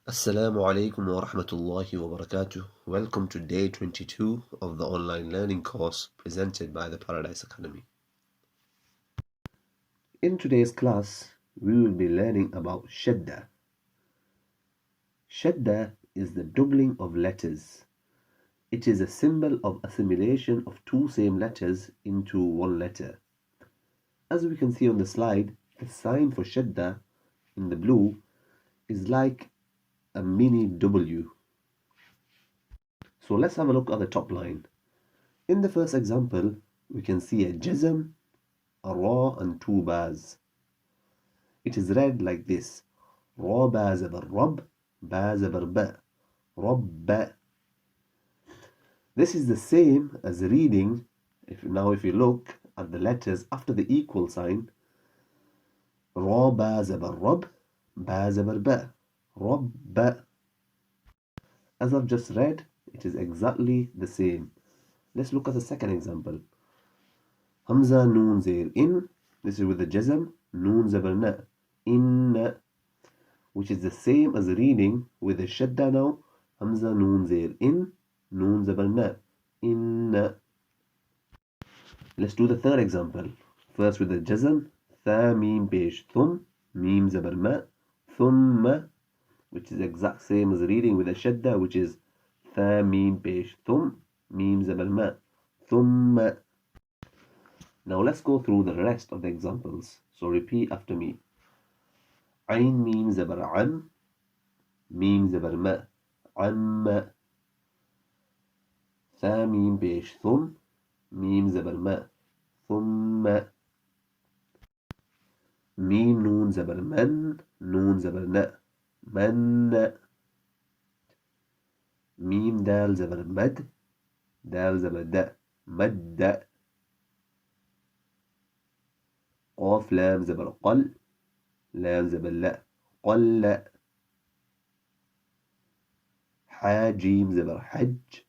Assalamu alaikum wa rahmatullahi wa barakatuh. Welcome to day 22 of the online learning course presented by the Paradise Academy. In today's class, we will be learning about shadda. Shadda is the doubling of letters. It is a symbol of assimilation of two same letters into one letter. As we can see on the slide, the sign for shadda in the blue is like a mini W. So let's have a look at the top line. In the first example, we can see a jazm, a ra and two bas. It is read like this: ra ba zabar rab, ba zabar ba, rabba. This is the same as reading, if you look at the letters after the equal sign, ra ba zabar rab, ba zabar ba, rabba. As I've just read, it is exactly the same. Let's look at the second example. Hamza noon zair in. This is with the jazm. Noon zabar na. In, which is the same as reading with the shadda now. Hamza noon zair in. Noon zabar na. In. Let's do the third example. First with the jazm. Tha mim pesh thum. Mim zabar ma. Thumma, which is the exact same as reading with the shadda, which is tha mim pesh thum. Mim zabar ma. Thumma. Now let's go through the rest of the examples. So repeat after me. Ain mim zabar an. Mim zabar ma. Amma. Tha mim pesh thum. Mim zabar ma. Thumma. Mim noon zabar man. Noon zabar na. Man. Mim dal zabar mad. Dal zabar da. Madda. قاف لام زبر قل. لام زبر لا. قل. حا جيم زبر حج.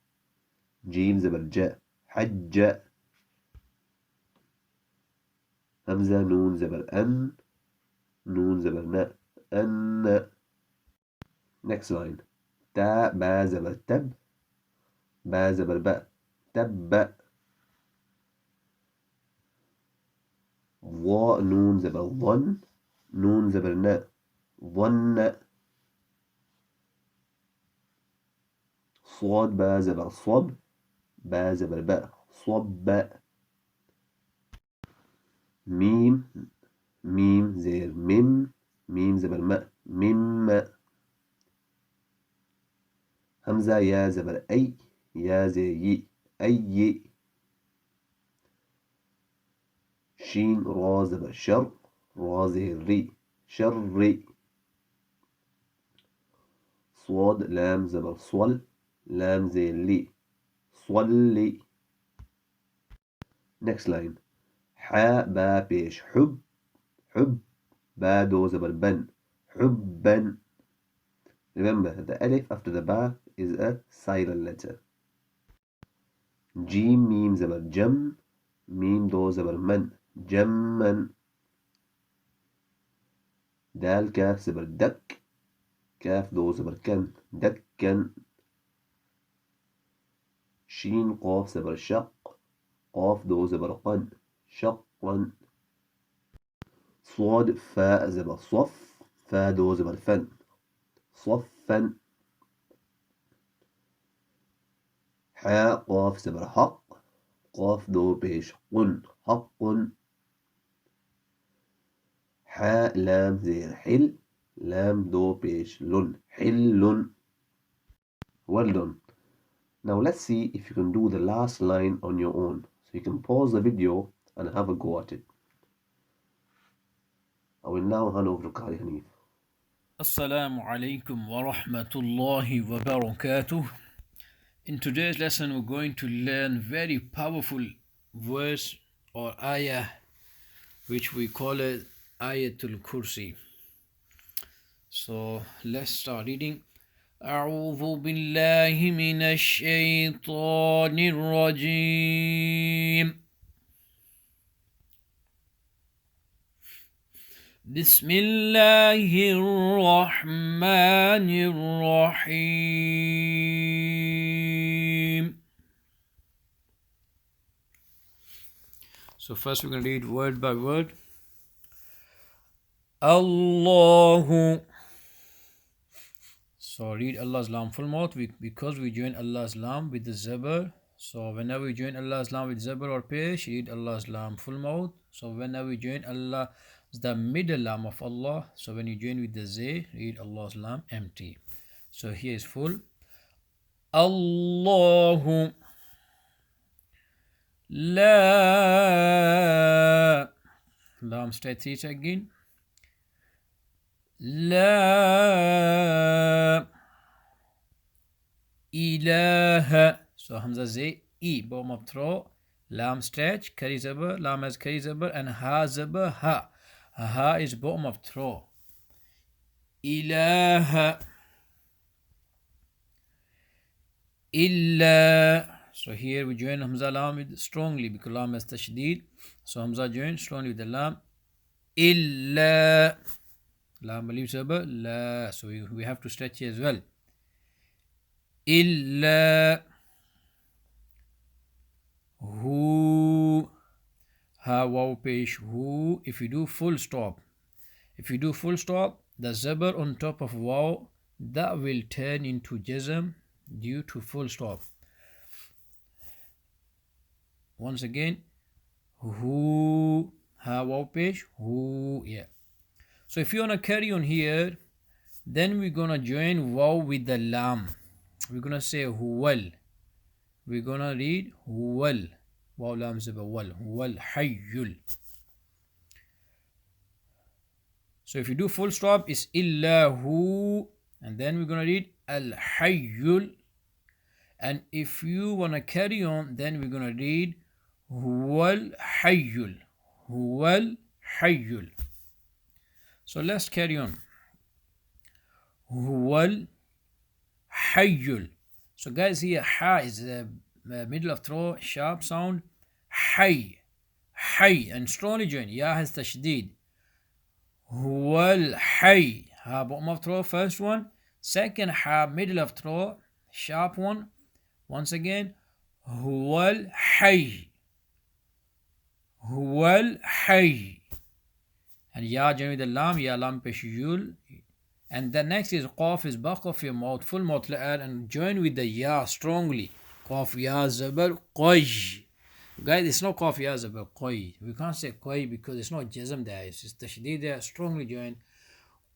جيم زبر جاء. حج. همزة نون زبر أن. نون زبر نا. أن. Next line. تا با زبر تب. با زبر با. تب. ظا نون زبر ظن. نون زبر نا. ظن. صاد با زبر صب. با زبر با. صب. ميم. ميم زير ميم. ميم زبر ما. ميم. همزة يا زبر أي. يا زي أي. شين را زبر شر. را زير ري. شر. صاد لام زبر صول. لام زير لي. صلي. Next line. حا با بيش حب. حب. با دو زبر بن. حبا. Remember, the alif after the ba is a silent letter. جيم ميم زبر جم. ميم دو زبر من. جمّا. دال كاف زبر دك. كاف دو زبر كن. دكا. شين قاف زبر شق. قاف دو زبر قن. شقا. صاد فاء زبر صف. فا دو زبر فن. صفا. حاء قاف زبر حق. قاف دو بيش قن. حق. حاء لام زير حل. لام دو بيش لن. حل. Well done. Now let's see if you can do the last line on your own. So you can pause the video and have a go at it. I will now hand over to Qari Hanif. Assalamu alaikum wa rahmatullahi wa barakatuh. In today's lesson, we're going to learn very powerful verse or ayah, which we call it Ayatul Kursi. So let's start reading. أعوذ بالله من الشيطان الرجيم بسم الله الرحمن الرحيم. So first we're going to read word by word. Allahu. So read Allah's lam full mouth because we join Allah's lam with the zabar. So whenever we join Allah's lam with zabar or pesh, read Allah's lam full mouth. So whenever we join Allah, the middle lam of Allah. So when you join with the zay, read Allah's lam empty. So here is full. Allahu La. Lam straight theta again. La ilaha. So Hamza zay e bottom of throat. Lam stretch, kari zabar, lam has kari zabar, and ha zabar ha. Ha is bottom of throat. Ilaha illa. So here we join Hamza lam with strongly because lam has tashdid. So Hamza joins strongly with the lam. Illa. Lam alif zabar la. So we have to stretch here as well. Illa hu. Ha waw pesh hu. If you do full stop, the zabar on top of waw, that will turn into jazm due to full stop. Once again, hu. Ha waw pesh hu. Yeah. So if you want to carry on here, then we're going to join waw with the lam. We're going to say huwal. We're going to read huwal. Waw lam zabar wal. Huwal hayyul. So if you do full stop, it's illahu. And then we're going to read al hayyul. And if you want to carry on, then we're going to read huwal hayyul. Huwal hayyul. So let's carry on. Huwal hayyul. So guys, here ha is the middle of throat, sharp sound. Hay. Hay. And strongly join. Ya has tashdid. Huwal hay. Ha bottom of throat, first one. Second ha, middle of throat, sharp one. Once again. Huwal hay. Huwal hay. And ya join with the lam, ya lam pesh yul. And the next is qaf is back of your mouth, full mouth la'al, and join with the ya strongly. Qaf ya zabar qaj. Guys, it's not qaf ya zabar qaj. We can't say qaj because it's not jazm there. It's just tashdid there. Strongly join.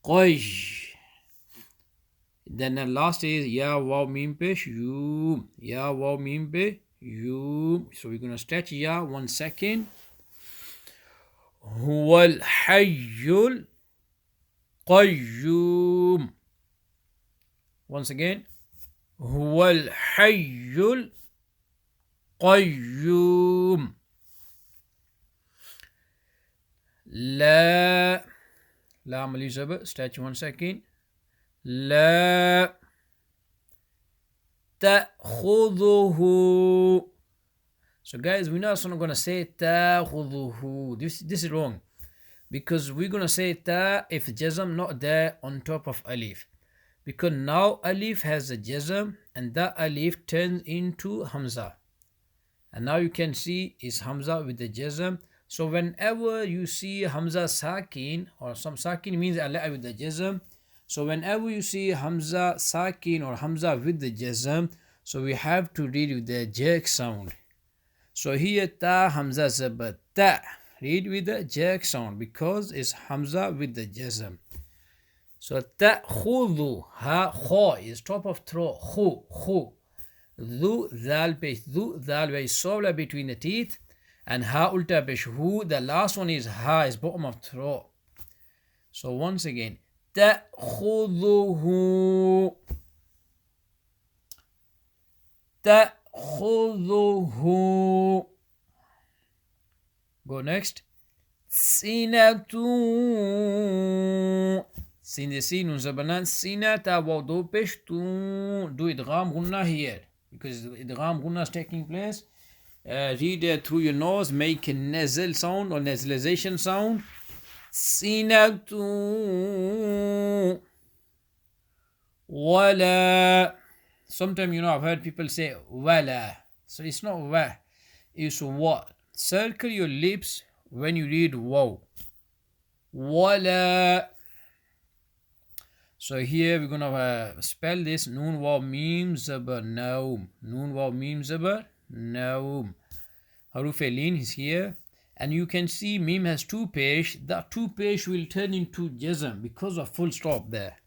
Qaj. Then the last is ya waw mim pesh you. Ya waw mim pe you. So we're going to stretch ya 1 second. Huwal hayyul qayyum. Once again. Huwal hayyul qayyum. La. Lam alif zabar. Stretch 1 second. La ta'khudhuhu. So guys, we're not going to say ta'khudhuhu. This is wrong. Because we're going to say ta if jazm not there on top of alif. Because now alif has a jazm and that alif turns into hamza. And now you can see is hamza with the jazm. So whenever you see hamza sakin or some sakin means ala with the jazm. So whenever you see hamza sakin or hamza with the jazm, so we have to read with the jerk sound. So here ta hamza zabar ta. Read with the jerk sound because it's hamza with the jazm. So ta'khudhu. Ha kho is top of throat. Khu. Dhu dhal pesh. Dhu dhal very soft between the teeth. And ha ulta pesh hu. The last one is ha is bottom of throat. So once again. تأخذه Go next. Sinatu. Sin the sin nun zabanan. Sinata waw do pesh tu. Do idgham gunna here. Because idgham gunna is taking place. Read through your nose. Make a nasal sound or nasalization sound. sinatu wala. Sometimes, I've heard people say wala. So it's not wa, it's what. Circle your lips when you read wow. Wala. So here we're gonna spell this noon waw mim zabar naum. Noon waw mim zabar naum. Haruf lin is here, and you can see mim has two pesh. That two pesh will turn into jazm because of full stop there.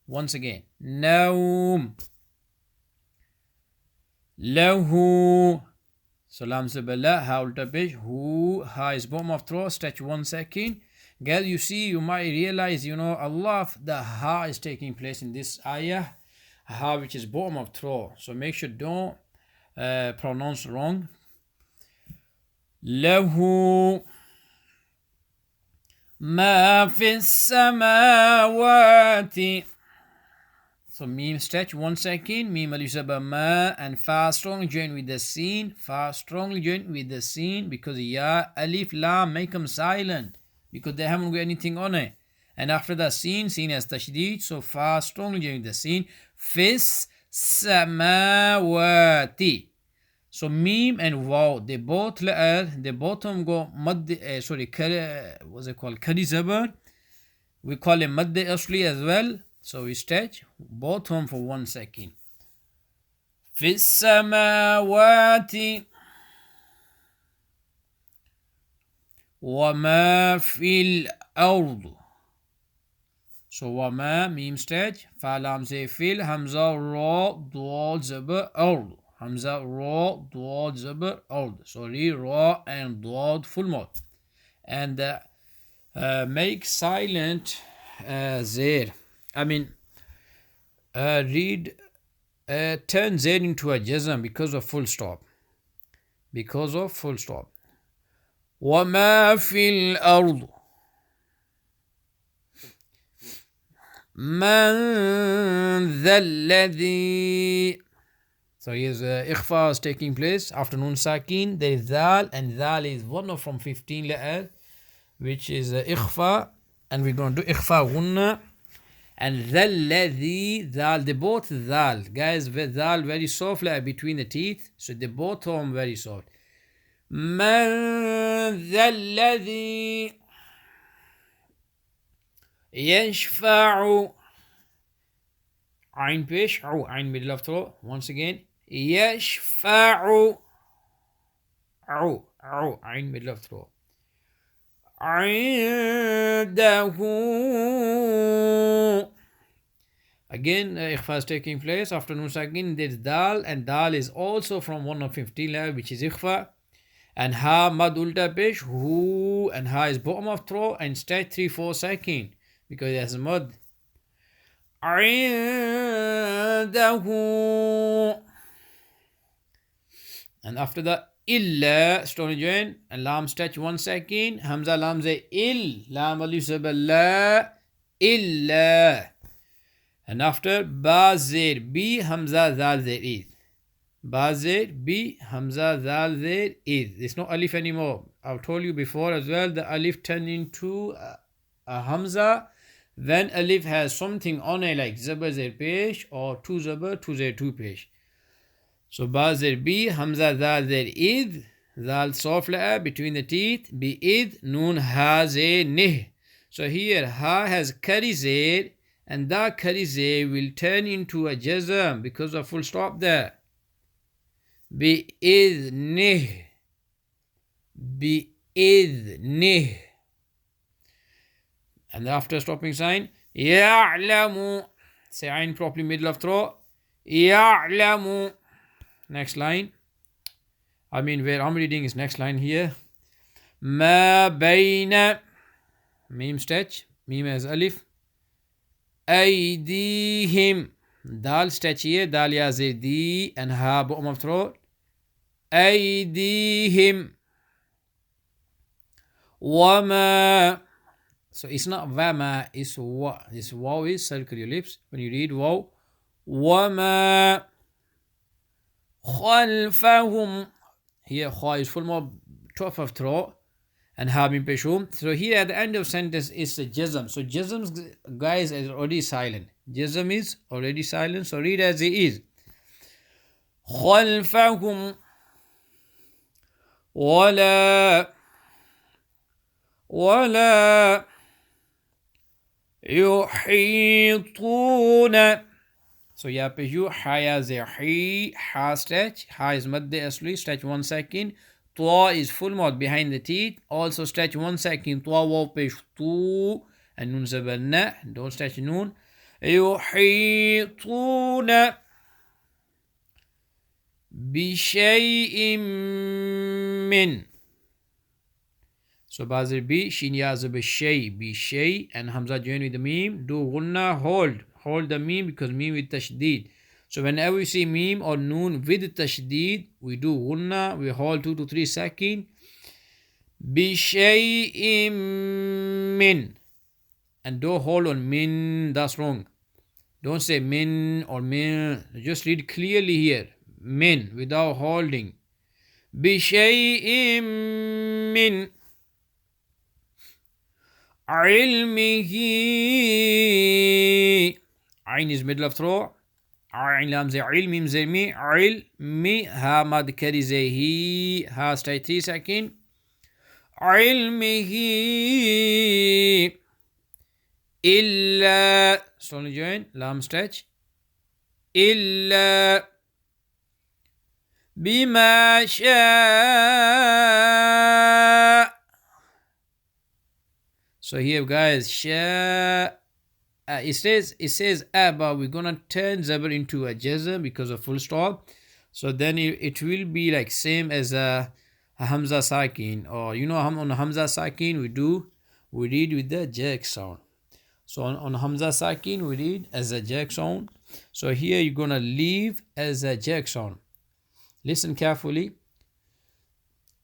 Once again, naum. Lahu. So lam zabar la, ha ulta pesh, hu, ha is bottom of throat, stretch 1 second. Guys, you see, you might realize, Allah, the ha is taking place in this ayah, ha which is bottom of throat. So make sure don't pronounce wrong. Lahu ma fi samawati. So meme stretch 1 second, meme alisaba ma, and fa strongly join with the sin, fa strongly join with the sin, because ya, alif, lam, make them silent, because they haven't got anything on it. And after the sin has tashdid, so fa strongly join with the sin, fis samawati. So meme and waw, they both they bottom go mad, what's it called, kari zabar. We call it mad asli as well. So we stretch bottom for 1 second. Fis samawati wa ma fil ard. So wa ma meme stretch, fa lam ze fil, hamza ra dwad zabar ard. Hamza ra dwad zabar ard. Sorry, ra and dwad full mouth. And make silent there. Read, turn Z into a jazm because of full stop. Because of full stop. وَمَا فِي الْأَرْضِ مَنْ ذَا الَّذِي. So here's ikhfa is taking place. After nun sakin, there is dal, and dal is one of from 15 letters, which is ikhfa, and we're going to do ikhfa gunna. And dhalladhi, dal, they both dal. Guys, dal very soft like between the teeth, so they both are very soft. Man dhalladhi yashfa'u. Ain pesh, ain middle of throat. Once again, yashfa'u. Ain middle of throat. Indahu. Again, ikhfa is taking place. After nun sakin, there's dal, and dal is also from 1 of 15 letter, which is ikhfa. And ha mad ulta pesh, hu, and ha is bottom of throat, and stretch 3-4 seconds because it has mud. Indahu. And after that, illa, stone join, and lam stretch 1 second, hamza lam ze il, lam alif saballa, illa. And after ba zir bi, hamza zal zir is. Ba zir bi, hamza zal zir is. It's not alif anymore. I've told you before as well, the alif turned into a hamza. Then alif has something on it like zabar zir pesh or tu zabar tu zir tu pesh. So ba zir bi, hamza zal zir id, zal soft letter between the teeth, bi id, noon ha zir nih. So here ha has kari zir, and that kari zir will turn into a jazm because of full stop there. Bi id nih, bi id nih. And after stopping sign, ya'lamu. Say ain properly middle of throat. Ya'lamu. Next line. Where I'm reading is next line here. Ma bayna. Meme stretch. Meme as alif. Aydihim. Dal stretch here. Dal ya zidi. And ha bottom of throat. Aydihim. Wama. So it's not wama, it's wa. This waw is circle your lips. When you read waw. Wama. Khalfahum. Here, kha is full more top of throat. and ha mim peshum. So here at the end of sentence is a jazm. So jazm, guys, is already silent. Jazm is already silent. So read as it is. خلفهم ولا يحيطون. So यहाँ पे you ha as a he, ha stretch, ha is madde asli, stretch 1 second. Twa is full mouth behind the teeth, also stretch 1 second. Twa waw pesh tu, and nun zabanna, don't stretch nun. يحيطون بشيء من. So bazir bi, shin yazab shay, bi shay, and hamza join with the meme. Do gunna, hold the meme because meme with tashdid. So whenever we see meme or noon with tashdid, we do gunna, we hold 2 to 3 seconds. Bi shay'in min, and don't hold on min, that's wrong. Don't say min or min, just read clearly here. Min without holding. Bi shay'in min علمه. عين is middle of throat. عين لام زي علم زي مي. علمي ها ماد كري زي هي. ها stay 3 second. علمه إلا slowly join لام stretch. إلا بما شاء. So here guys, it says but we're gonna turn zabar into a jazm because of full stop. So then it will be like same as a hamza sakin, or on hamza sakin we read with the jerk sound. So on hamza sakin we read as a jerk sound. So here you're gonna leave as a jerk sound. Listen carefully.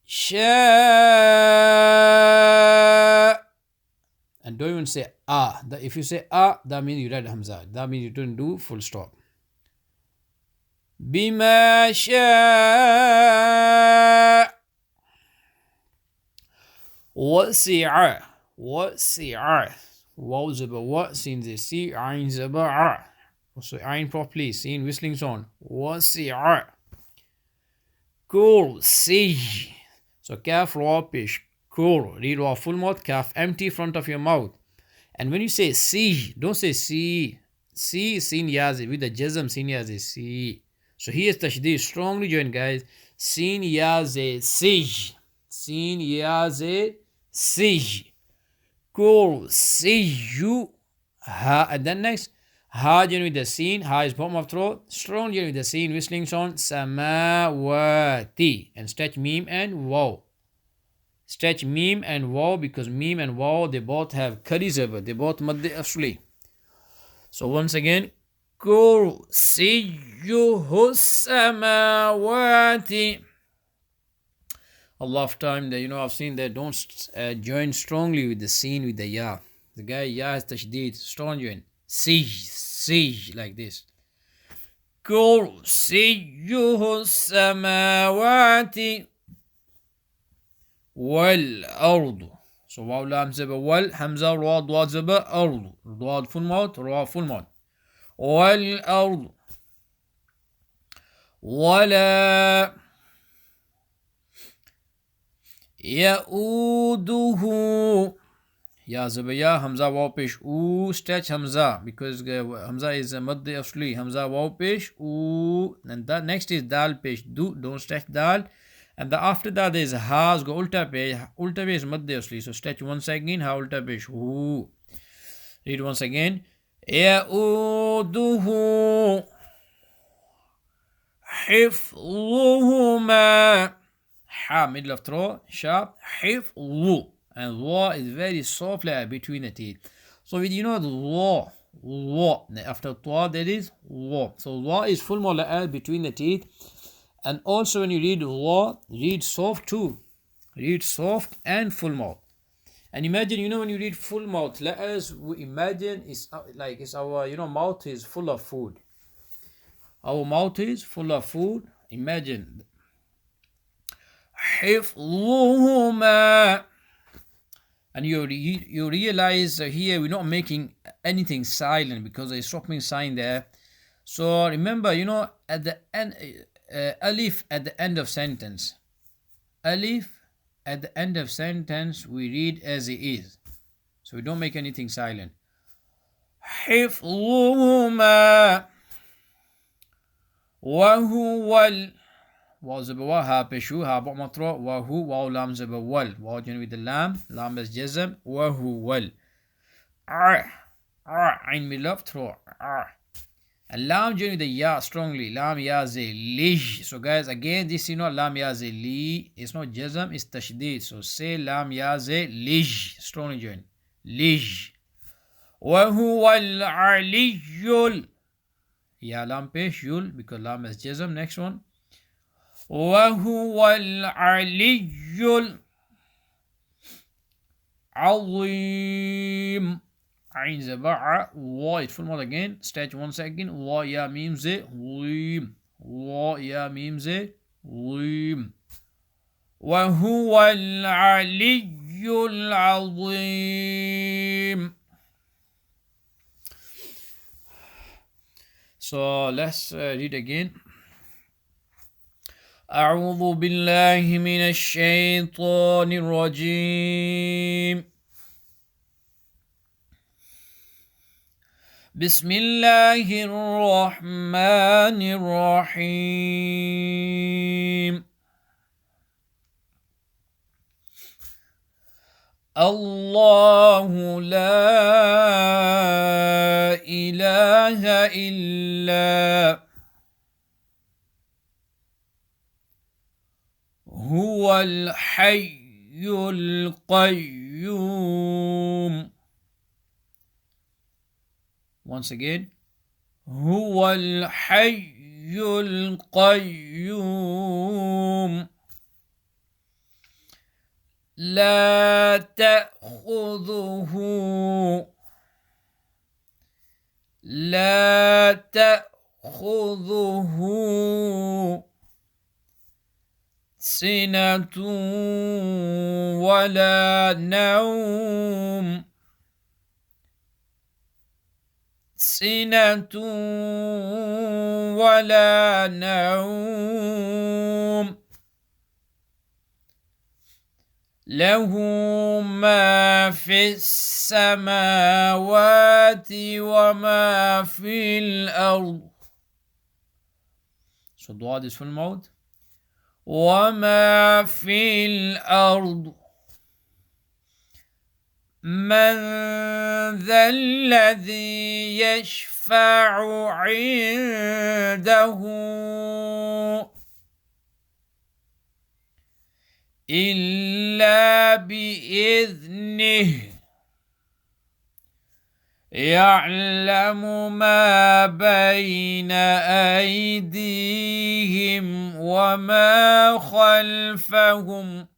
Sha. And don't even say ah. If you say ah, that means you read hamza. That means you didn't do full stop. Bima sha wasi'a. Wasi'a. Waw zaba wa, sin the si, ayn zaba a. So ayn properly, sin whistling sound. Wasi'a. Kursi. So kaf raw pish. Kur, read raw full mouth, kaf empty front of your mouth. And when you say si, don't say si. Si, sin yazi, with the jazm, sin yazi, si. So here's tashdid, strongly join guys. Sin yazi, si. Sin yazi, si. Kur, si, you. Ha, and then next, ha join with the sin, ha is bottom of throat, strong join with the sin, whistling sound, samawati, and stretch meme and waw. Stretch meme and waw because meme and waw they both have kari zabar, they both madde asli. So once again, kursiyuhu samawati. A lot of time that I've seen that don't join strongly with the sin with the ya. The guy ya has tashdid, strong join. Sij like this. Kursiyuhu samawati والأرض. So واو لام زبا وال همزة را ضاد زبا أرض. ضاد full mouth, را full mouth. والأرض ولا يؤوده. Ya zaba ya, hamza waw pesh oo, stretch hamza because hamza is a madde asli. Hamza waw pesh oo, and that next is dal pesh do, don't stretch dal. And after that there is has go ulta page. Ulta page is madde asli. So stretch 1 second. Ha ulta page. Ooh. Read once again. يَؤُودُهُ حِفْظُهُمَا. Ha middle of throat sharp. حِفْظُ, and law is very soft like between the teeth. So with the law after twa there is law. So law is full more between the teeth. And also when you read law, read soft too. Read soft and full mouth. And imagine, when you read full mouth, let us imagine it's our, mouth is full of food. Our mouth is full of food. Imagine. حفظهما. And you realize here we're not making anything silent because there's stopping sign there. So remember, at the end, alif at the end of sentence, alif at the end of sentence we read as it is, so we don't make anything silent. حفظهما وهو واو زبر وا ها بشو ها بو مطرو وهو واو لام زبر ول واو جنوي اللام لام بس جزم وهو عين ملف ترو اللام join with the ya strongly. Lam ya ze lij. So guys, again, this is not lam ya ze li. It's not jazm, it's tashdid. So say lam ya ze lij. Strongly join. Lij. وهو العلي. Ya lam pesh yul because lam is jazm. Next one. وهو العلي العظيم. عين زبع وايد full mode again. Stretch 1 second. و يا ميم زي ظيم. و يا ميم زي ظيم. وهو العلي العظيم. So let's read again. أعوذ بالله من الشيطان الرجيم. بسم الله الرحمن الرحيم. الله لا إله إلا هو الحي القيوم. Once again. هو الحي القيوم. لا تأخذه سنة ولا نوم. سنة ولا نوم. له ما في السماوات وما في الأرض. So dua is full mode. وما في الأرض. من ذا الذي يشفع عنده إلا بإذنه. يعلم ما بين أيديهم وما خلفهم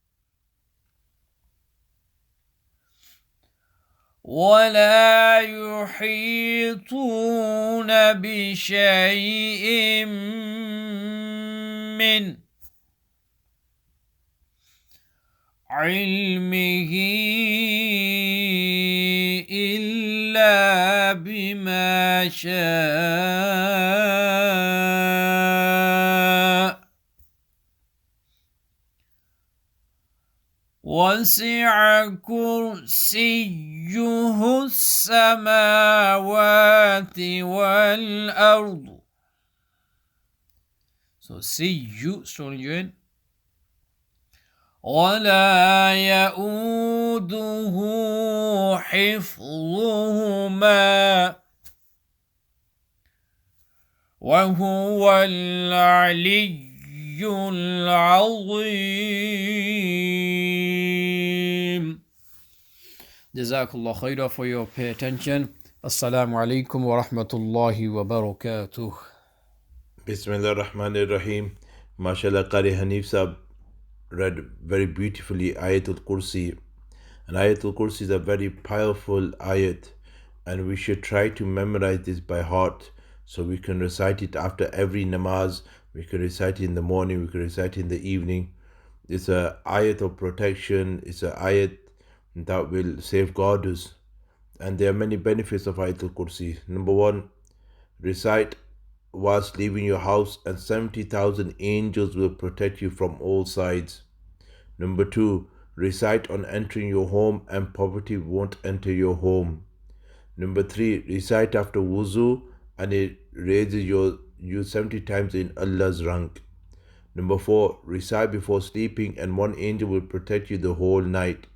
ولا يحيطون بشيء من علمه إلا بما شاء. وسع كرسيه السماوات والأرض. So see you strong join. ولا يؤوده حفظهما وهو العلي العظيم. Jazakallah khaira for your pay attention. Assalamu alaikum wa rahmatullahi wa barakatuh. Bismillah ar-Rahman ar-Rahim. MashaAllah, Qari Hanif Sahib read very beautifully Ayatul Kursi. And Ayatul Kursi is a very powerful ayat, and we should try to memorize this by heart so we can recite it after every namaz. We can recite it in the morning, we can recite it in the evening. It's a ayat of protection, it's a ayat that will safeguard us. And there are many benefits of Ayatul Kursi. Number one, recite whilst leaving your house, and 70,000 angels will protect you from all sides. Number two, recite on entering your home, and poverty won't enter your home. Number three, recite after wuzu, and it raises you 70 times in Allah's rank. Number four, recite before sleeping, and one angel will protect you the whole night.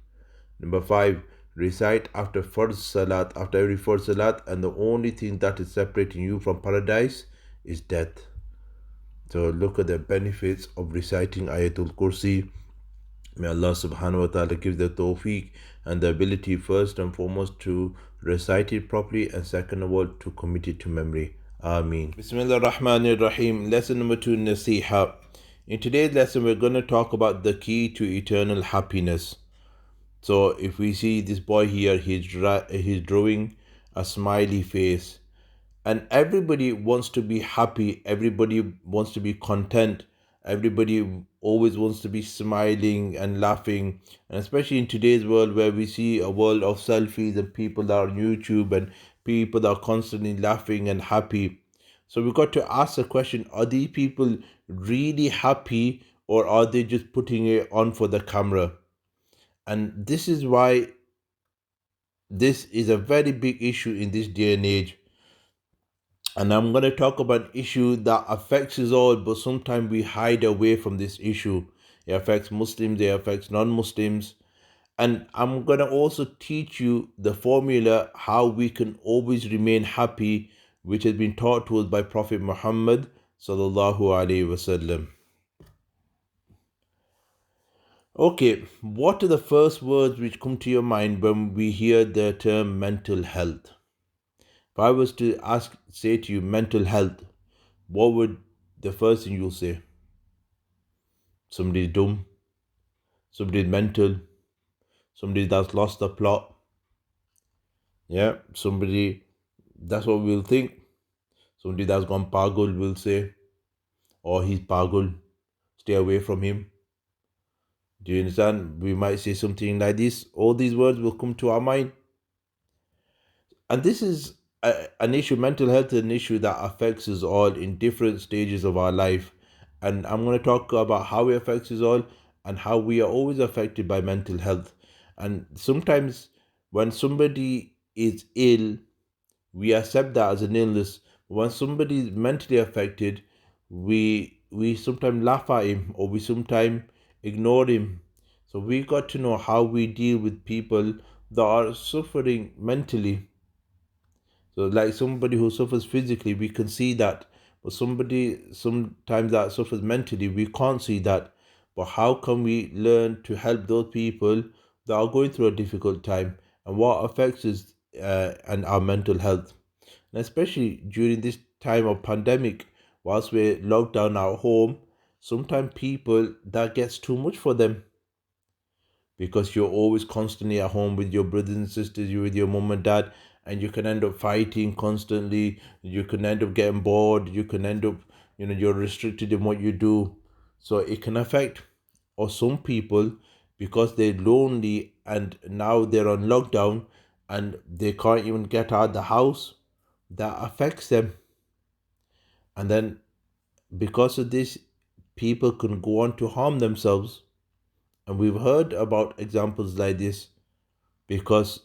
Number five, recite after first salat, after every first salat, and the only thing that is separating you from paradise is death. So look at the benefits of reciting Ayatul Kursi. May Allah subhanahu wa ta'ala give the tawfiq and the ability, first and foremost, to recite it properly, and second of all, to commit it to memory. Ameen. Bismillah ar-Rahman ar-Rahim. Lesson number 2, Naseeha. In today's lesson, we're going to talk about the key to eternal happiness. So if we see this boy here, he's drawing a smiley face. And everybody wants to be happy. Everybody wants to be content. Everybody always wants to be smiling and laughing. And especially in today's world, where we see a world of selfies and people that are on YouTube and people that are constantly laughing and happy. So we've got to ask the question, are these people really happy, or are they just putting it on for the camera? And this is why this is a very big issue in this day and age. And I'm going to talk about an issue that affects us all, but sometimes we hide away from this issue. It affects Muslims, it affects non-Muslims. And I'm going to also teach you the formula how we can always remain happy, which has been taught to us by Prophet Muhammad sallallahu alaihi wasallam. Okay, what are the first words which come to your mind when we hear the term mental health? If I was to say to you mental health, what would the first thing you'll say? Somebody's dumb, somebody's mental, somebody that's lost the plot. Yeah, somebody, that's what we'll think. Somebody that's gone pagal will say, or he's pagal, stay away from him. Do you understand? We might say something like this. All these words will come to our mind. And this is an issue, mental health is an issue that affects us all in different stages of our life. And I'm going to talk about how it affects us all and how we are always affected by mental health. And sometimes when somebody is ill, we accept that as an illness. When somebody is mentally affected, we sometimes laugh at him, or we sometimes ignore him. So we got to know how we deal with people that are suffering mentally. So like somebody who suffers physically, we can see that. But somebody sometimes that suffers mentally, we can't see that. But how can we learn to help those people that are going through a difficult time, and what affects us and our mental health? And especially during this time of pandemic, whilst we're locked down at home, sometimes people, that gets too much for them, because you're always constantly at home with your brothers and sisters, you with your mom and dad, and you can end up fighting constantly. You can end up getting bored. You can end up, you're restricted in what you do. So it can affect, or some people, because they're lonely and now they're on lockdown and they can't even get out of the house, that affects them. And then because of this, people can go on to harm themselves. And we've heard about examples like this, because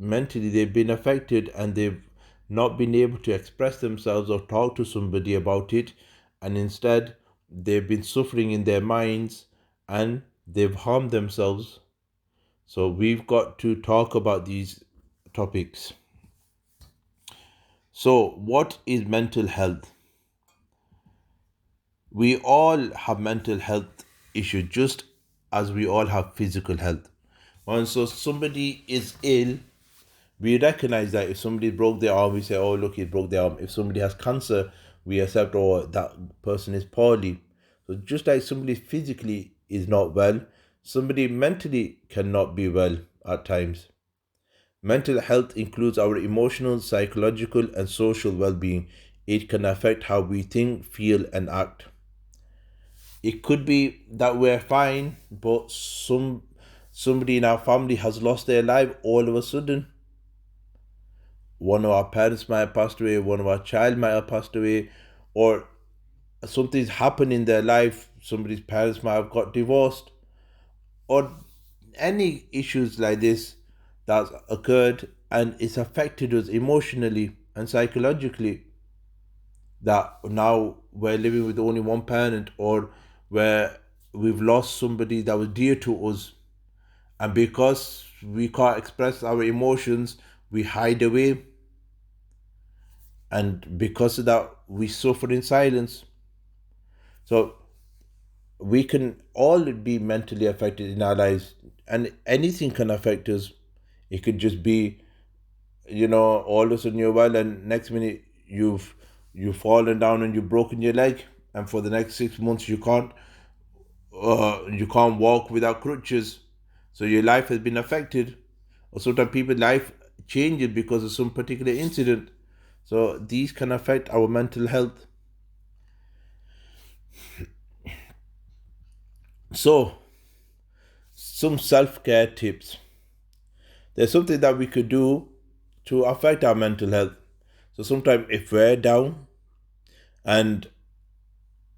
mentally they've been affected and they've not been able to express themselves or talk to somebody about it, and instead they've been suffering in their minds and they've harmed themselves. So we've got to talk about these topics. So what is mental health? We all have mental health issues, just as we all have physical health. And so somebody is ill, we recognize that. If somebody broke their arm, we say, oh, look, he broke their arm. If somebody has cancer, we accept, oh, that person is poorly. So just like somebody physically is not well, somebody mentally cannot be well at times. Mental health includes our emotional, psychological, and social well-being. It can affect how we think, feel, and act. It could be that we're fine, but somebody in our family has lost their life all of a sudden. One of our parents might have passed away, one of our child might have passed away, or something's happened in their life, somebody's parents might have got divorced, or any issues like this that's occurred and it's affected us emotionally and psychologically, that now we're living with only one parent, or where we've lost somebody that was dear to us, and because we can't express our emotions, we hide away, and because of that we suffer in silence. So we can all be mentally affected in our lives, and anything can affect us. It could just be, all of a sudden you're well, and next minute you've fallen down and you've broken your leg, and for the next 6 months you can't walk without crutches. So your life has been affected. Or sometimes people's life changes because of some particular incident. So these can affect our mental health. So some self-care tips. There's something that we could do to affect our mental health. So sometimes if we're down and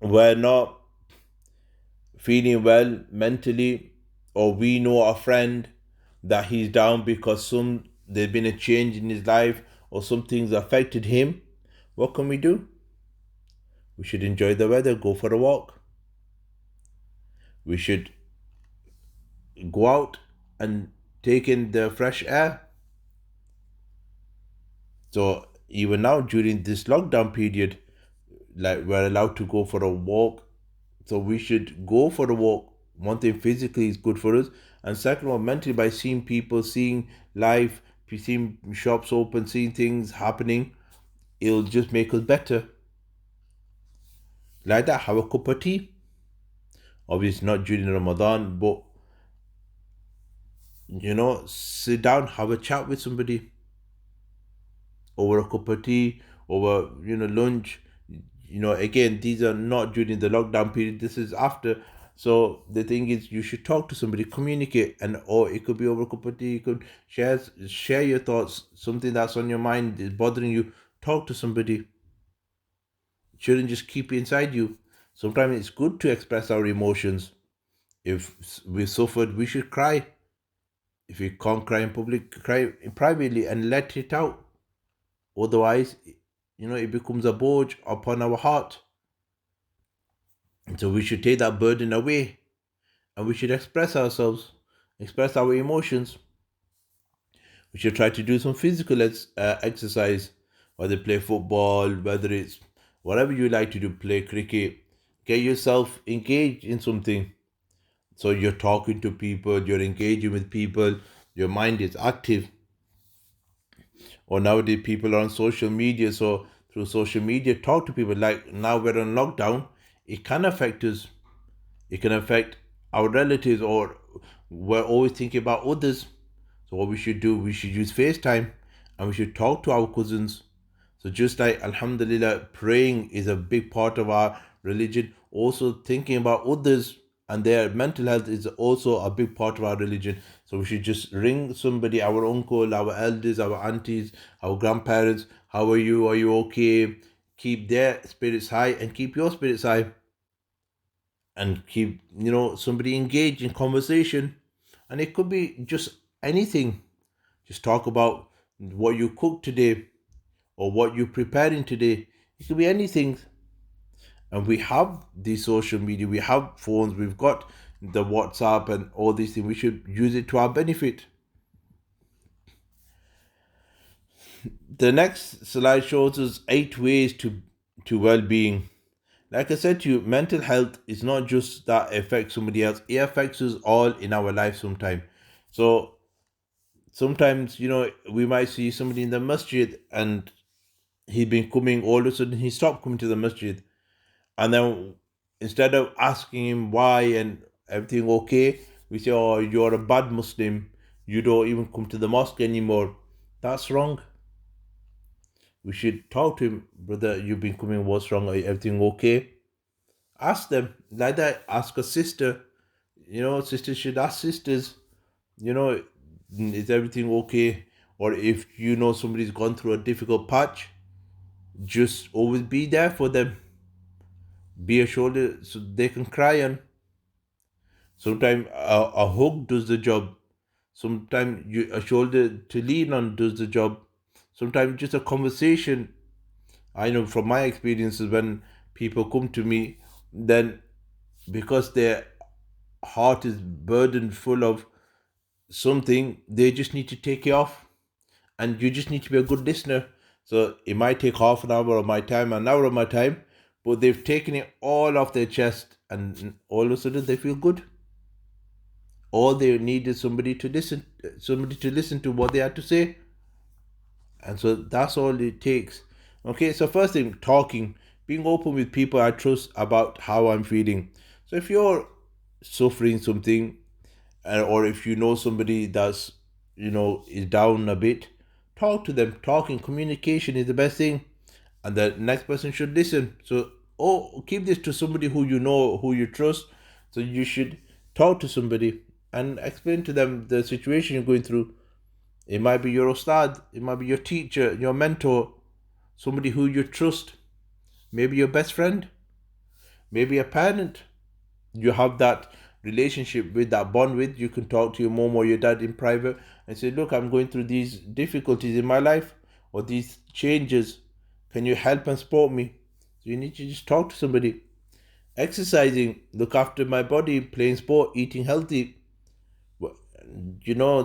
we're not feeling well mentally, or we know a friend that he's down because there's been a change in his life or something's affected him, what can we do? We should enjoy the weather, go for a walk. We should go out and take in the fresh air. So even now during this lockdown period, like, we're allowed to go for a walk. So we should go for a walk. One thing, physically is good for us, and second one, mentally, by seeing people, seeing life, seeing shops open, seeing things happening, it'll just make us better. Like that, have a cup of tea. Obviously not during Ramadan, but sit down, have a chat with somebody over a cup of tea, over lunch. Again, these are not during the lockdown period, this is after. So the thing is, you should talk to somebody, communicate, and or it could be over a cup of tea. You could share your thoughts, something that's on your mind is bothering you. Talk to somebody. Shouldn't just keep it inside you. Sometimes it's good to express our emotions. If we suffered, we should cry. If we can't cry in public, cry privately and let it out. Otherwise, it becomes a burden upon our heart. And so we should take that burden away, and we should express ourselves, express our emotions. We should try to do some physical exercise, whether play football, whether it's whatever you like to do, play cricket. Get yourself engaged in something. So you're talking to people, you're engaging with people, your mind is active. Or nowadays people are on social media, so through social media talk to people. Like now we're on lockdown, it can affect us. It can affect our relatives, or we're always thinking about others. So what we should do, we should use FaceTime, and we should talk to our cousins. So just like Alhamdulillah, praying is a big part of our religion, also thinking about others and their mental health is also a big part of our religion. So we should just ring somebody, our uncle, our elders, our aunties, our grandparents. How are you? Are you okay? Keep their spirits high and keep your spirits high, and keep somebody engaged in conversation. And it could be just anything. Just talk about what you cooked today, or what you're preparing today. It could be anything. And we have the social media, we have phones, we've got the WhatsApp and all these things. We should use it to our benefit. The next slide shows us 8 ways to well-being. Like I said to you, mental health is not just that it affects somebody else, it affects us all in our life sometime. So sometimes, we might see somebody in the masjid and he's been coming, all of a sudden he stopped coming to the masjid. And then instead of asking him why and everything okay, we say, oh, you're a bad Muslim, you don't even come to the mosque anymore. That's wrong. We should talk to him, brother, you've been coming, what's wrong? Are everything okay? Ask them. Like that, ask a sister. Sisters should ask sisters. you know, is everything okay? Or if you know somebody's gone through a difficult patch, just always be there for them. Be a shoulder so they can cry on. Sometimes a hug does the job. Sometimes a shoulder to lean on does the job. Sometimes just a conversation. I know from my experiences when people come to me, then because their heart is burdened full of something, they just need to take it off. And you just need to be a good listener. So it might take half an hour of my time, an hour of my time, but they've taken it all off their chest, and all of a sudden they feel good. All they need is somebody to listen to what they have to say, and so that's all it takes. Okay, so first thing, talking, being open with people I trust about how I'm feeling. So if you're suffering something, or if you know somebody that's is down a bit, talk to them. Talking, communication is the best thing, and the next person should listen. So, keep this to somebody who you know, who you trust. So you should talk to somebody and explain to them the situation you're going through. It might be your ustad, it might be your teacher, your mentor, somebody who you trust, maybe your best friend, maybe a parent. You have that relationship with, that bond with. You can talk to your mom or your dad in private and say, look, I'm going through these difficulties in my life or these changes. Can you help and support me? So you need to just talk to somebody. Exercising, look after my body, playing sport, eating healthy.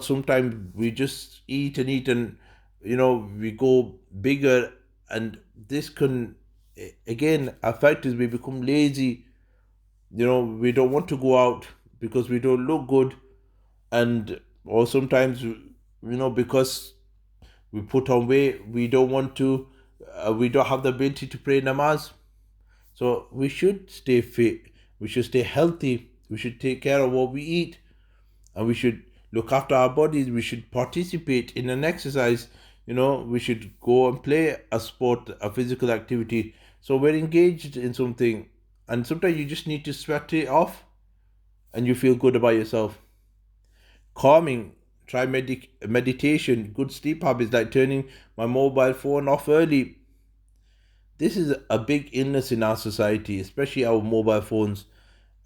Sometimes we just eat and eat, and we go bigger, and this can again affect us. We become lazy. We don't want to go out because we don't look good, and or sometimes because we put on weight, we don't want to, we don't have the ability to pray namaz. So we should stay fit, we should stay healthy, we should take care of what we eat, and we should look after our bodies. We should participate in an exercise. We should go and play a sport, a physical activity, so we're engaged in something. And sometimes you just need to sweat it off, and you feel good about yourself. Calming, try meditation, good sleep habits like turning my mobile phone off early. This is a big illness in our society, especially our mobile phones.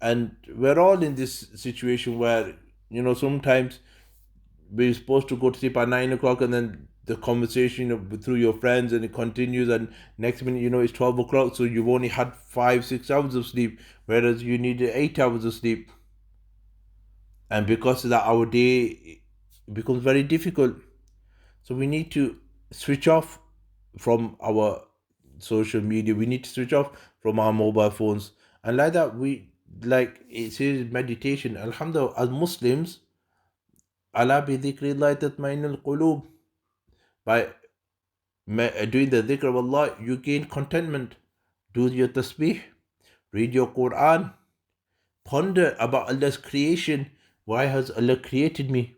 And we're all in this situation where, sometimes we're supposed to go to sleep at 9 o'clock, and then the conversation through your friends, and it continues, and next minute it's 12 o'clock, so you've only had 5-6 hours of sleep, whereas you needed 8 hours of sleep. And because of that, our day becomes very difficult. So we need to switch off from our social media. We need to switch off from our mobile phones, and like that, we, like it says, meditation. Alhamdulillah, as Muslims, ala bi dhikrillah tatma'innul qulub. By doing the dhikr of Allah, you gain contentment. Do your tasbih, read your Qur'an, ponder about Allah's creation. Why has Allah created me?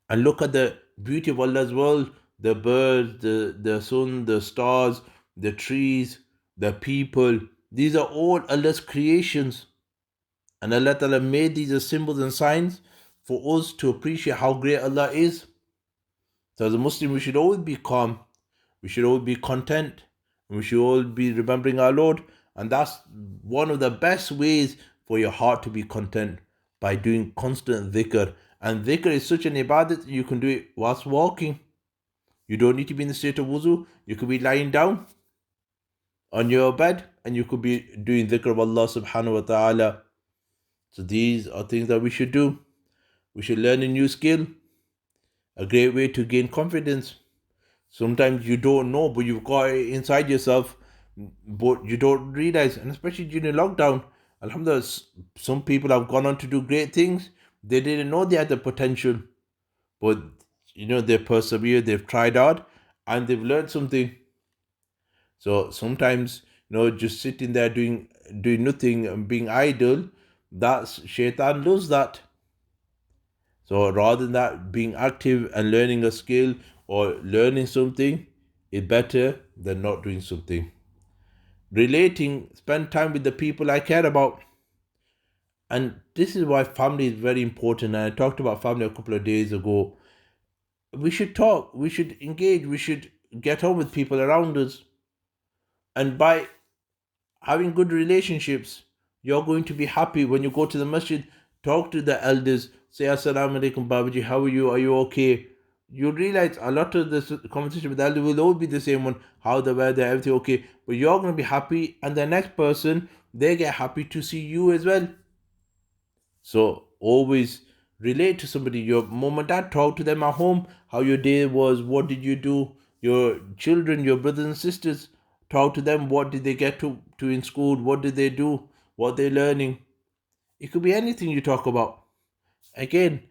And look at the beauty of Allah's world, the birds, the sun, the stars, the trees, the people. These are all Allah's creations. And Allah Ta'ala made these as symbols and signs for us to appreciate how great Allah is. So as a Muslim, we should always be calm. We should always be content. And we should always be remembering our Lord. And that's one of the best ways for your heart to be content, by doing constant dhikr. And dhikr is such an ibadat, you can do it whilst walking. You don't need to be in the state of wuzu. You could be lying down on your bed, and you could be doing dhikr of Allah subhanahu wa ta'ala. So these are things that we should do. We should learn a new skill. A great way to gain confidence. Sometimes you don't know, but you've got it inside yourself, but you don't realize. And especially during lockdown, alhamdulillah, some people have gone on to do great things. They didn't know they had the potential, but they persevered, they've tried hard, and they've learned something. So sometimes, just sitting there doing nothing and being idle, that's shaitan loves that. So rather than that, being active and learning a skill or learning something is better than not doing something. Relating, spend time with the people I care about. And this is why family is very important. And I talked about family a couple of days ago. We should talk, we should engage, we should get on with people around us. And by having good relationships, you're going to be happy when you go to the masjid. Talk to the elders, say assalamu alaikum babaji, how are you okay? You'll realize a lot of this conversation with the elder will all be the same one, how the weather, everything okay, but you're going to be happy, and the next person, they get happy to see you as well. So always relate to somebody. Your mom and dad, talk to them at home, how your day was, what did you do. Your children, your brothers and sisters, talk to them, what did they get to in school, what did they do, what they're learning. It could be anything you talk about. Again,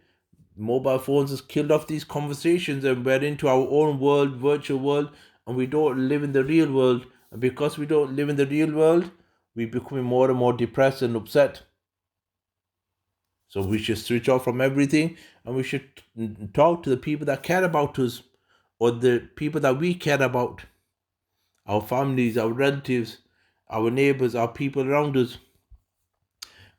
mobile phones has killed off these conversations, and we're into our own world, virtual world, and we don't live in the real world. And because we don't live in the real world, we're becoming more and more depressed and upset. So we should switch off from everything, and we should talk to the people that care about us, or the people that we care about, our families, our relatives, our neighbors, our people around us.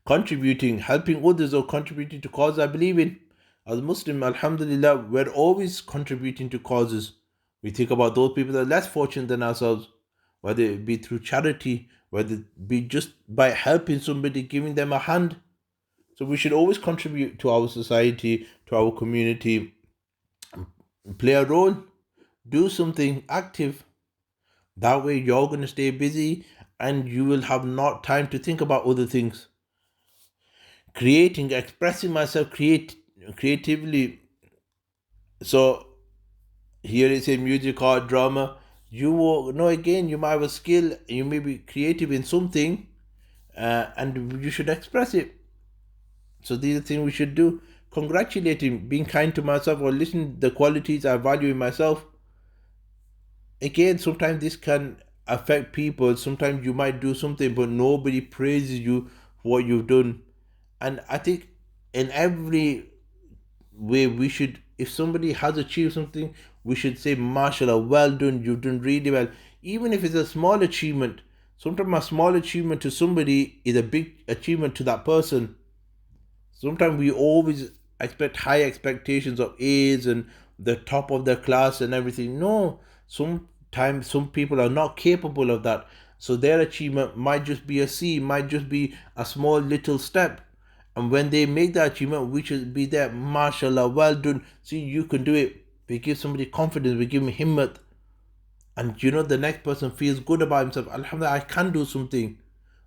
Contributing, helping others, or contributing to causes I believe in. As Muslim, alhamdulillah, we're always contributing to causes. We think about those people that are less fortunate than ourselves, whether it be through charity, whether it be just by helping somebody, giving them a hand. So we should always contribute to our society, to our community, play a role, do something active. That way you're going to stay busy, and you will have not time to think about other things. Creating, expressing myself creatively. So here is a music, art, drama. You will know, again, you might have a skill, you may be creative in something, and you should express it. So these are things we should do. Congratulating, being kind to myself, or listening to the qualities I value in myself. Again, sometimes this can affect people. Sometimes you might do something, but nobody praises you for what you've done. And I think in every way we should, if somebody has achieved something, we should say, mashallah, well done, you've done really well. Even if it's a small achievement, sometimes a small achievement to somebody is a big achievement to that person. Sometimes we always expect high expectations of A's and the top of their class and everything. No, sometimes some people are not capable of that. So their achievement might just be a C, might just be a small little step. And when they make that achievement, we should be there, mashallah, well done. See, you can do it. We give somebody confidence, we give him himmat. And the next person feels good about himself. Alhamdulillah, I can do something,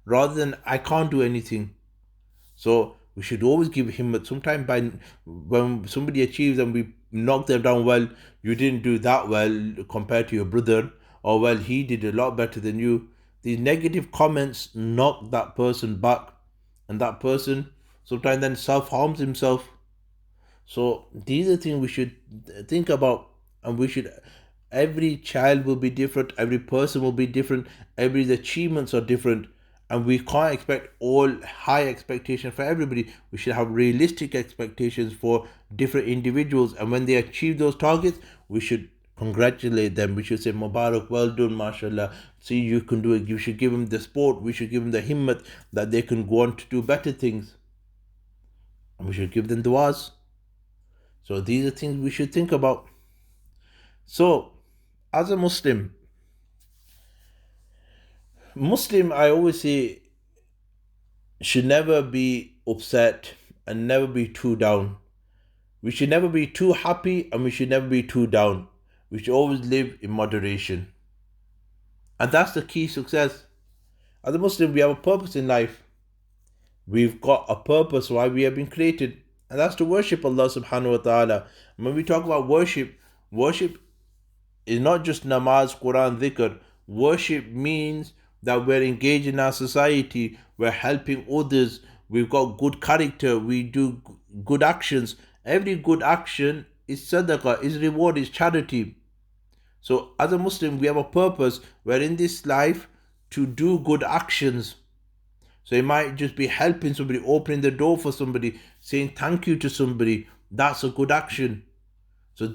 rather than I can't do anything. So we should always give himmat. Sometimes when somebody achieves and we knock them down, well, you didn't do that well compared to your brother, or well, he did a lot better than you. These negative comments knock that person back, and that person sometimes then self-harms himself. So these are things we should think about, and every child will be different, every person will be different, every achievements are different, and we can't expect all high expectations for everybody. We should have realistic expectations for different individuals, and when they achieve those targets, we should congratulate them. We should say, Mubarak, well done, mashallah, see, you can do it. You should give them the support, we should give them the himmat that they can go on to do better things, and we should give them du'as. So these are things we should think about. So as a Muslim, I always say, should never be upset and never be too down. We should never be too happy, and we should never be too down. We should always live in moderation. And that's the key success. As a Muslim, we have a purpose in life. We've got a purpose why we have been created, and that's to worship Allah subhanahu wa ta'ala. When we talk about worship is not just namaz, Quraan, dhikr. Worship means that we're engaged in our society, we're helping others, we've got good character, we do good actions. Every good action is sadaqah, is reward, is charity. So as a Muslim, we have a purpose. We're in this life to do good actions. So it might just be helping somebody, opening the door for somebody, saying thank you to somebody. That's a good action. So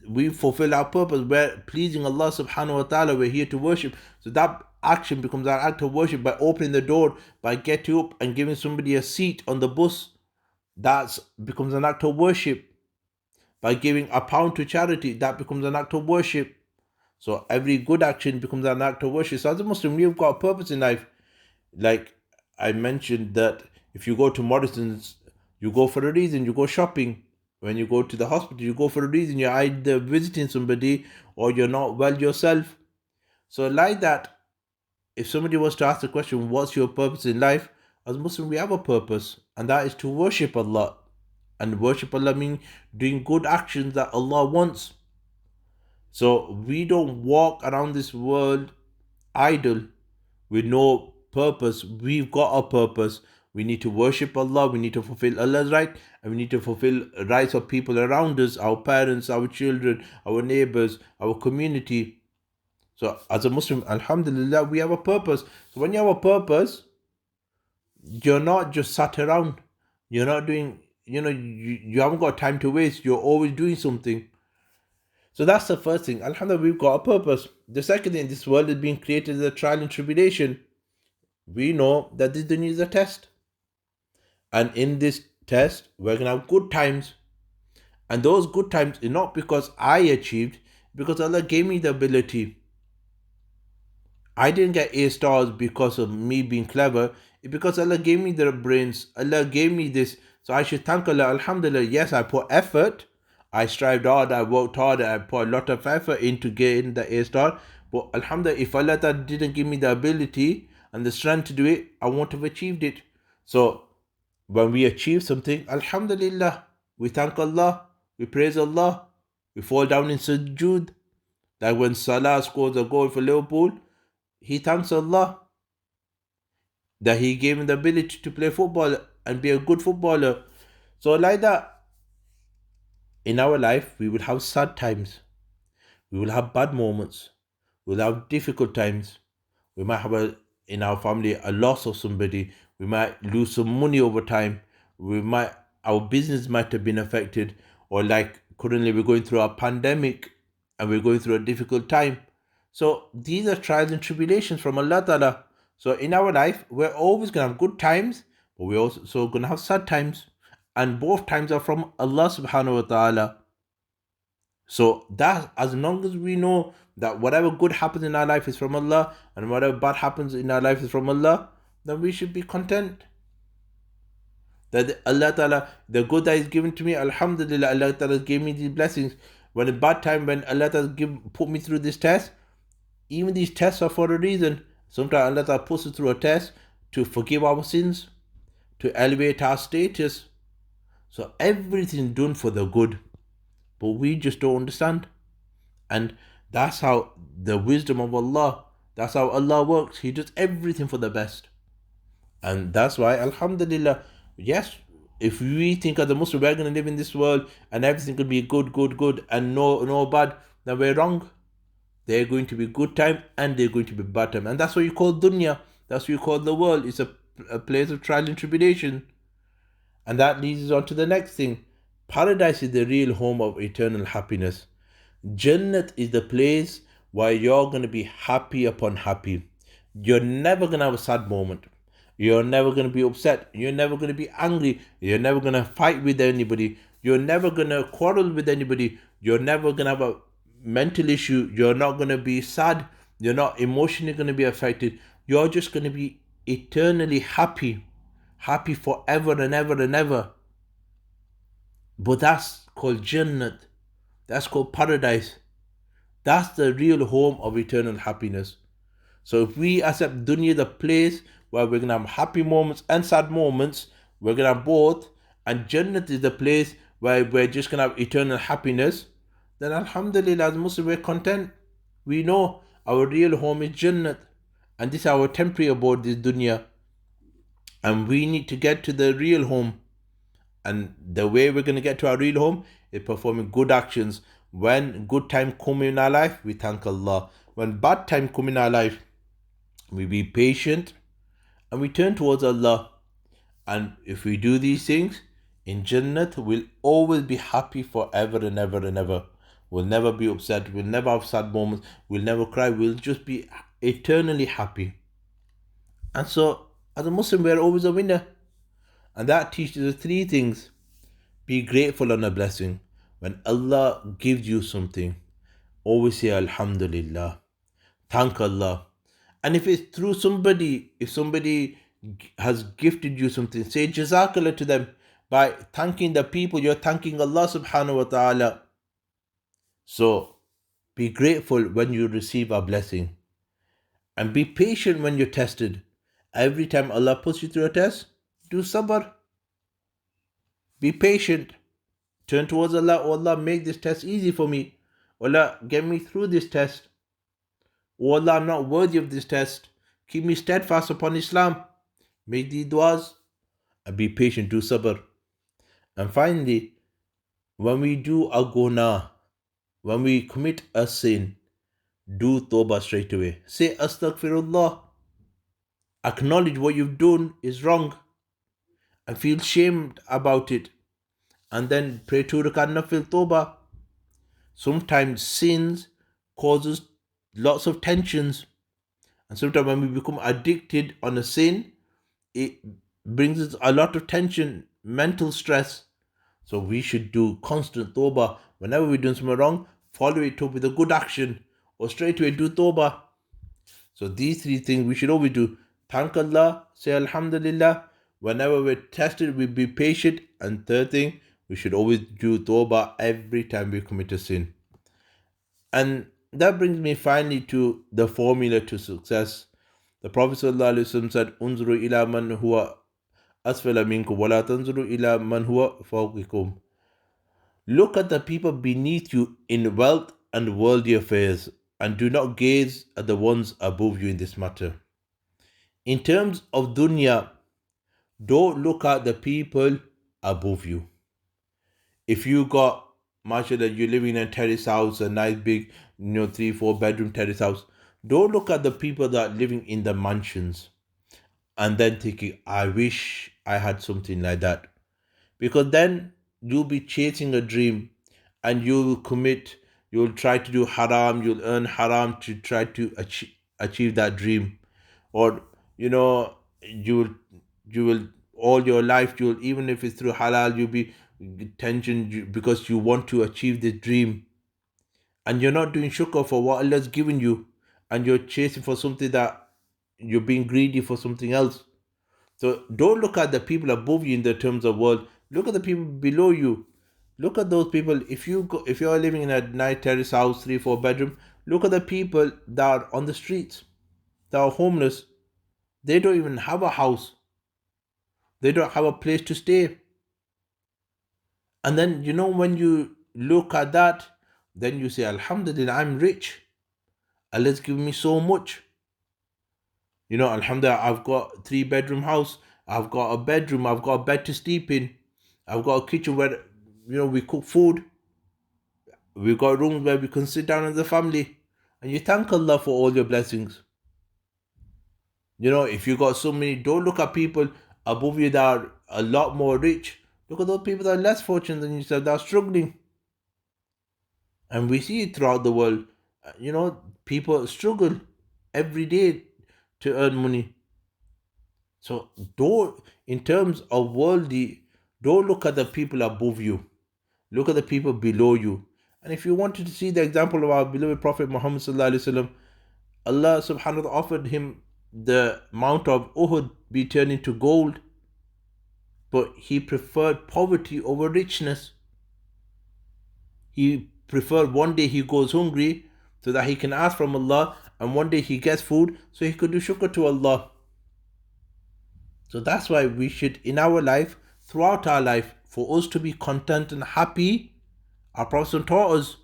we fulfill our purpose. We're pleasing Allah subhanahu wa ta'ala. We're here to worship. So that action becomes our act of worship by opening the door, by getting up and giving somebody a seat on the bus. That becomes an act of worship. By giving a pound to charity, that becomes an act of worship. So every good action becomes an act of worship. So as a Muslim, we've got a purpose in life. Like I mentioned that if you go to Morrison's, you go for a reason, you go shopping. When you go to the hospital, you go for a reason. You're either visiting somebody or you're not well yourself. So like that, if somebody was to ask the question, what's your purpose in life? As Muslim, we have a purpose, and that is to worship Allah. And worship Allah means doing good actions that Allah wants. So we don't walk around this world idle with no purpose. We've got a purpose. We need to worship Allah, we need to fulfill Allah's right, and we need to fulfill rights of people around us, our parents, our children, our neighbors, our community. So as a Muslim, alhamdulillah, we have a purpose. So when you have a purpose, you're not just sat around. You're not doing, you haven't got time to waste. You're always doing something. So that's the first thing. Alhamdulillah, we've got a purpose. The second thing, this world is being created as a trial and tribulation. We know that this dunya is a test. And in this test, we're going to have good times. And those good times is not because I achieved, because Allah gave me the ability. I didn't get A stars because of me being clever. It's because Allah gave me the brains. Allah gave me this. So I should thank Allah. Alhamdulillah, yes, I put effort. I strived hard. I worked hard. I put a lot of effort into getting the A star. But alhamdulillah, if Allah didn't give me the ability and the strength to do it, I won't have achieved it. So when we achieve something, alhamdulillah, we thank Allah, we praise Allah, we fall down in sujood. Like when Salah scores a goal for Liverpool, he thanks Allah that He gave him the ability to play football and be a good footballer. So like that, in our life, we will have sad times. We will have bad moments. We will have difficult times. We might have in our family a loss of somebody. We might lose some money over time. Our business might have been affected, or like currently we're going through a pandemic and we're going through a difficult time. So these are trials and tribulations from Allah Ta'ala. So in our life, we're always going to have good times, but we're also going to have sad times. And both times are from Allah Subhanahu Wa Ta'ala. So that, as long as we know that whatever good happens in our life is from Allah and whatever bad happens in our life is from Allah, then we should be content. That Allah Ta'ala, the good that is given to me, alhamdulillah, Allah Ta'ala gave me these blessings. When a bad time, when Allah Ta'ala put me through this test, even these tests are for a reason. Sometimes Allah Ta'ala puts us through a test to forgive our sins, to elevate our status. So everything done for the good. But we just don't understand. And that's how the wisdom of Allah, that's how Allah works. He does everything for the best. And that's why, alhamdulillah, yes, if we think as a Muslim, we're going to live in this world and everything could be good, and no bad, then we're wrong. They're going to be good time and they're going to be bad time. And that's what you call dunya. That's what you call the world. It's a place of trial and tribulation. And that leads us on to the next thing. Paradise is the real home of eternal happiness. Jannat is the place where you're going to be happy upon happy. You're never going to have a sad moment. You're never going to be upset. You're never going to be angry. You're never going to fight with anybody. You're never going to quarrel with anybody. You're never going to have a mental issue. You're not going to be sad. You're not emotionally going to be affected. You're just going to be eternally happy. Happy forever and ever and ever. But that's called Jannat. That's called paradise. That's the real home of eternal happiness. So if we accept dunya, the place where we're going to have happy moments and sad moments, we're going to have both, and Jannat is the place where we're just going to have eternal happiness, then alhamdulillah, as Muslims, we're content. We know our real home is Jannat, and this is our temporary abode, this dunya. And we need to get to the real home. And the way we're going to get to our real home is performing good actions. When good time come in our life, we thank Allah. When bad time come in our life, we be patient and we turn towards Allah. And if we do these things, In Jannat, we'll always be happy forever and ever and ever. We'll never be upset. We'll never have sad moments. We'll never cry. We'll just be eternally happy. And so, as a Muslim, we're always a winner. And that teaches us three things. Be grateful on a blessing. When Allah gives you something, always say Alhamdulillah. Thank Allah. And if it's through somebody, if somebody has gifted you something, say Jazakallah to them. By thanking the people, you're thanking Allah subhanahu wa ta'ala. So be grateful when you receive a blessing. And be patient when you're tested. Every time Allah puts you through a test, do sabr. Be patient. Turn towards Allah. Oh Allah, make this test easy for me. Allah, get me through this test. Oh Allah, I'm not worthy of this test. Keep me steadfast upon Islam. Make these du'as and be patient. Do sabr. And finally, when we do a guna, when we commit a sin, do tawbah straight away. Say astaghfirullah. Acknowledge what you've done is wrong and feel shamed about it. And then pray 2 rakat nafil tawbah. Sometimes sins causes lots of tensions. And sometimes when we become addicted on a sin, it brings us a lot of tension, mental stress. So we should do constant tawbah. Whenever we're doing something wrong, follow it up with a good action or straight away do tawbah. So these three things we should always do. Thank Allah, say Alhamdulillah. Whenever we're tested, we be patient. And third thing, we should always do tawbah every time we commit a sin. And that brings me finally to the formula to success. The Prophet ﷺ said, Unzuru ila man huwa asfala minkum wa la tanzuru ila man huwa fawqikum. Look at the people beneath you in wealth and worldly affairs, and do not gaze at the ones above you in this matter. In terms of dunya, don't look at the people above you. If you got, mashallah, you're living in a terrace house, a nice big, 3-4 bedroom terrace house, don't look at the people that are living in the mansions and then thinking, I wish I had something like that. Because then you'll be chasing a dream and you'll try to do haram, you'll earn haram to try to achieve that dream. Or, you will all your life, even if it's through halal, you'll be tension because you want to achieve this dream. And you're not doing shukr for what Allah's given you. And you're chasing for something that you're being greedy for something else. So don't look at the people above you in the terms of world. Look at the people below you. Look at those people. If you're living in a nice terrace house, 3-4 bedroom, look at the people that are on the streets, that are homeless. They don't even have a house. They don't have a place to stay. And then, when you look at that, then you say, Alhamdulillah, I'm rich. Allah's given me so much. Alhamdulillah, I've got 3-bedroom house. I've got a bedroom. I've got a bed to sleep in. I've got a kitchen where, we cook food. We've got rooms where we can sit down as a family. And you thank Allah for all your blessings. If you got so many, don't look at people above you that are a lot more rich. Look at those people that are less fortunate than yourself, that are struggling. And we see it throughout the world. People struggle every day to earn money. So in terms of worldly, don't look at the people above you. Look at the people below you. And if you wanted to see the example of our beloved Prophet Muhammad sallallahu alaihi wasallam, Allah subhanahu wa ta'ala offered him the Mount of Uhud be turned into gold, but he preferred poverty over richness. He preferred one day he goes hungry so that he can ask from Allah, and one day he gets food so he could do shukr to Allah. So that's why we should, in our life, throughout our life, for us to be content and happy, our Prophet taught us,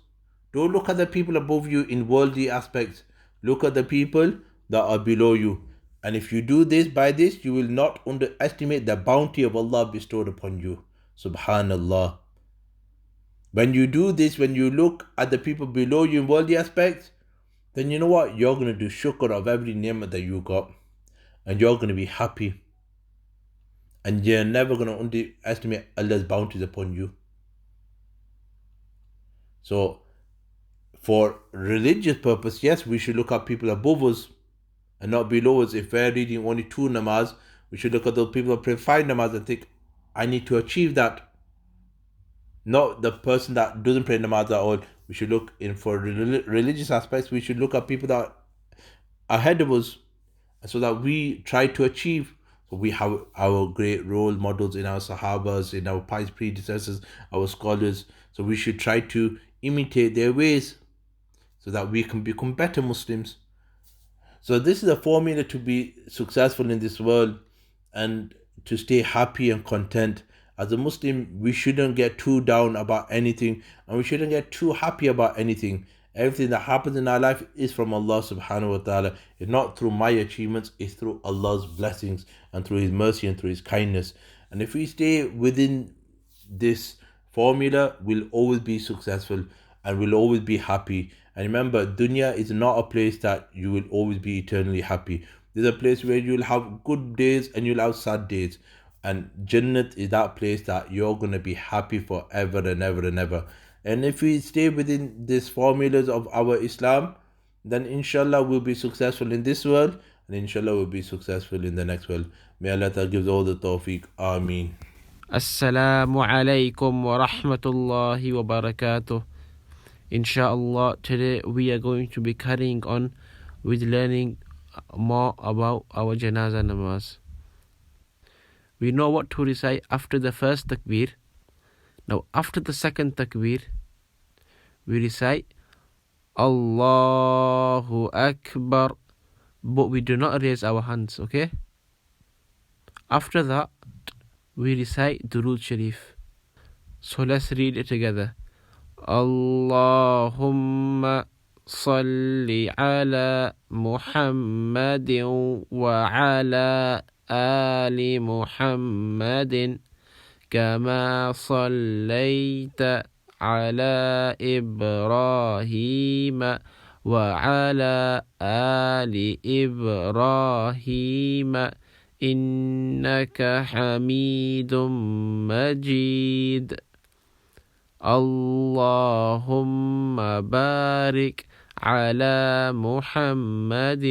don't look at the people above you in worldly aspects. Look at the people that are below you. And if you do this, by this, you will not underestimate the bounty of Allah bestowed upon you. Subhanallah. When you do this, when you look at the people below you in worldly aspects, then you know what? You're going to do shukr of every ni'mah that you got. And you're going to be happy. And you're never going to underestimate Allah's bounties upon you. So, for religious purpose, yes, we should look at people above us and not below us. If we're reading only 2 namaz, we should look at those people who pray 5 namaz and think, I need to achieve that. Not the person that doesn't pray namaz at all. We should look in for religious aspects. We should look at people that are ahead of us, so that we try to achieve. So we have our great role models in our Sahabas, in our pious predecessors, our scholars. So we should try to imitate their ways so that we can become better Muslims. So this is a formula to be successful in this world and to stay happy and content. As a Muslim, we shouldn't get too down about anything, and we shouldn't get too happy about anything. Everything that happens in our life is from Allah subhanahu wa ta'ala. It's not through my achievements, it's through Allah's blessings and through His mercy and through His kindness. And if we stay within this formula, we'll always be successful and we'll always be happy. And remember, dunya is not a place that you will always be eternally happy. There's a place where you'll have good days and you'll have sad days. And Jannat is that place that you're going to be happy forever and ever and ever. And if we stay within these formulas of our Islam, then inshallah we'll be successful in this world, and inshallah we'll be successful in the next world. May Allah Ta'ala give all the tawfiq. Ameen. Assalamu alaikum wa rahmatullahi wa barakatuh. Inshallah, today we are going to be carrying on with learning more about our Janaza namaz. We know what to recite after the first takbir. Now, after the second takbir, we recite Allahu Akbar, but we do not raise our hands, okay? After that, we recite Durood Sharif. So let's read it together. Allahumma salli ala Muhammadin wa ala ali Muhammadin كما صليت على إبراهيم وعلى آل إبراهيم إنك حميد مجيد اللهم بارك على محمد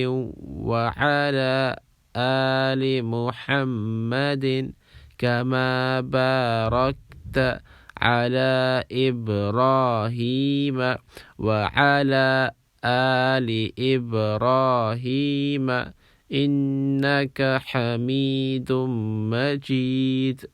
وعلى آل محمد كما باركت على إبراهيم وعلى آل إبراهيم إنك حميد مجيد.